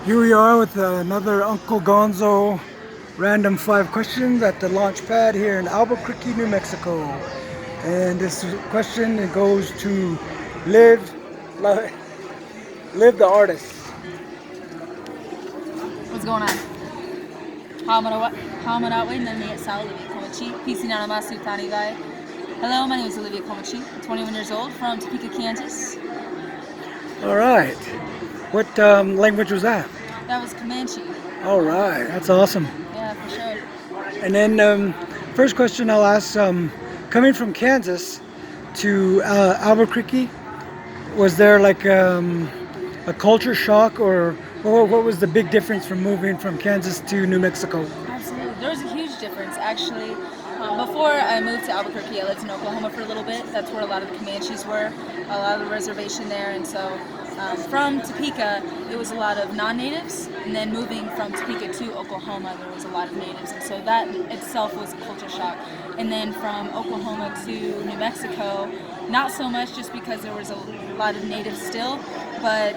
Here we are with another Uncle Gonzo random 5 questions at the launch pad here in Albuquerque, New Mexico. And this question it goes to Live, Li- Live the artist. What's going on? Hamarawe nani sa Olivia Komachi, PC Nanamasu Tani guy. Hello, my name is Olivia Komachi. I'm 21 years old from Topeka, Kansas. All right. What language was that? That was Comanche. All right. That's awesome. Yeah, for sure. And then first question I'll ask, coming from Kansas to Albuquerque, was there like a culture shock or what was the big difference from moving from Kansas to New Mexico? Absolutely. There was a huge difference, actually. Before I moved to Albuquerque, I lived in Oklahoma for a little bit. That's where a lot of the Comanches were, a lot of the reservation there. And so from Topeka, it was a lot of non-natives. And then moving from Topeka to Oklahoma, there was a lot of natives. And so that itself was a culture shock. And then from Oklahoma to New Mexico, not so much just because there was a lot of natives still, but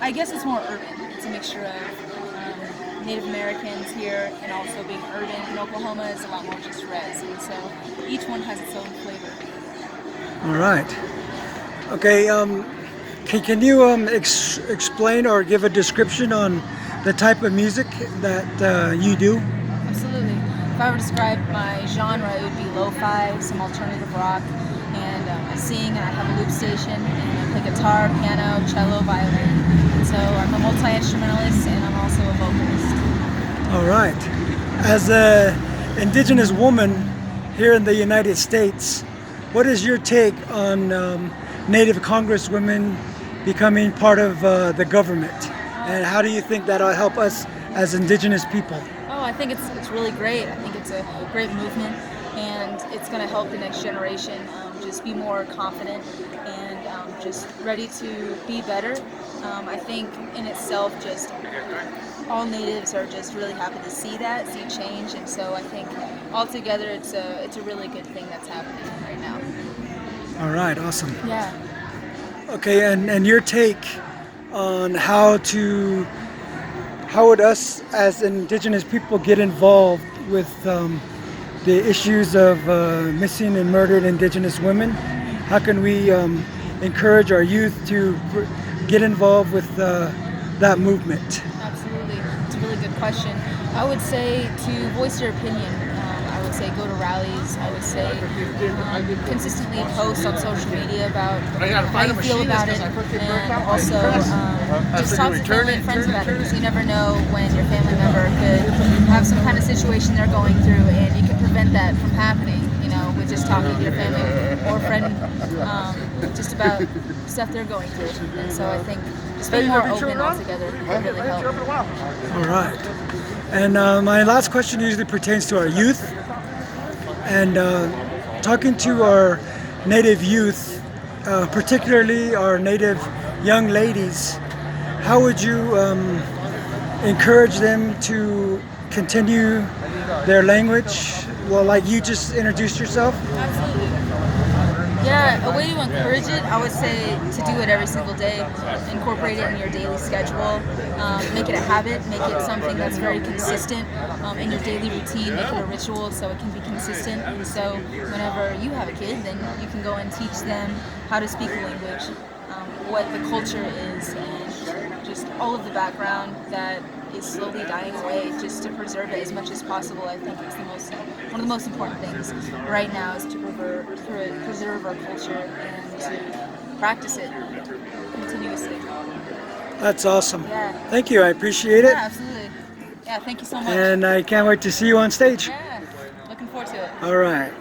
I guess it's more urban. It's a mixture of Native Americans here and also being urban. And Oklahoma is a lot more just res, and so each one has its own flavor. All right. Okay. Can you explain or give a description on the type of music that you do? Absolutely. If I were to describe my genre, it would be lo-fi, some alternative rock, and I sing and I have a loop station, and I play guitar, piano, cello, violin. So I'm a multi-instrumentalist and I'm also a vocalist. All right. As a indigenous woman here in the United States, what is your take on Native Congresswomen becoming part of the government? And how do you think that'll help us as indigenous people? Oh, I think it's really great. I think it's a great movement, and it's going to help the next generation just be more confident and just ready to be better. I think in itself, just all natives are just really happy to see change, and so I think altogether it's a really good thing that's happening right now. All right, awesome. Yeah. Okay, and your take on how would us as indigenous people get involved with the issues of missing and murdered indigenous women? How can we encourage our youth to get involved with that movement? Absolutely. It's a really good question. I would say to voice your opinion. I would say go to rallies. I would say consistently post on social media about how you feel about it, and also just talk to family and friends about it, because you never know when your family member could have some kind of situation they're going through, and you can prevent that from happening, with just talking to your family or friend just about stuff they're going through. And so I think just being more open altogether would really help. All right. And my last question usually pertains to our youth. And talking to our Native youth, particularly our Native young ladies, how would you encourage them to continue their language? Well, like you just introduced yourself. Absolutely. Yeah, a way to encourage it, I would say to do it every single day. Incorporate it in your daily schedule. Make it a habit. Make it something that's very consistent in your daily routine. Make it a ritual so it can be consistent. And so whenever you have a kid, then you can go and teach them how to speak a language, what the culture is, and just all of the background that is slowly dying away, just to preserve it as much as possible. I think it's one of the most important things right now is to preserve our culture and to practice it continuously. That's awesome. Yeah. Thank you. I appreciate it. Yeah, absolutely. Yeah, thank you so much. And I can't wait to see you on stage. Yeah, looking forward to it. All right.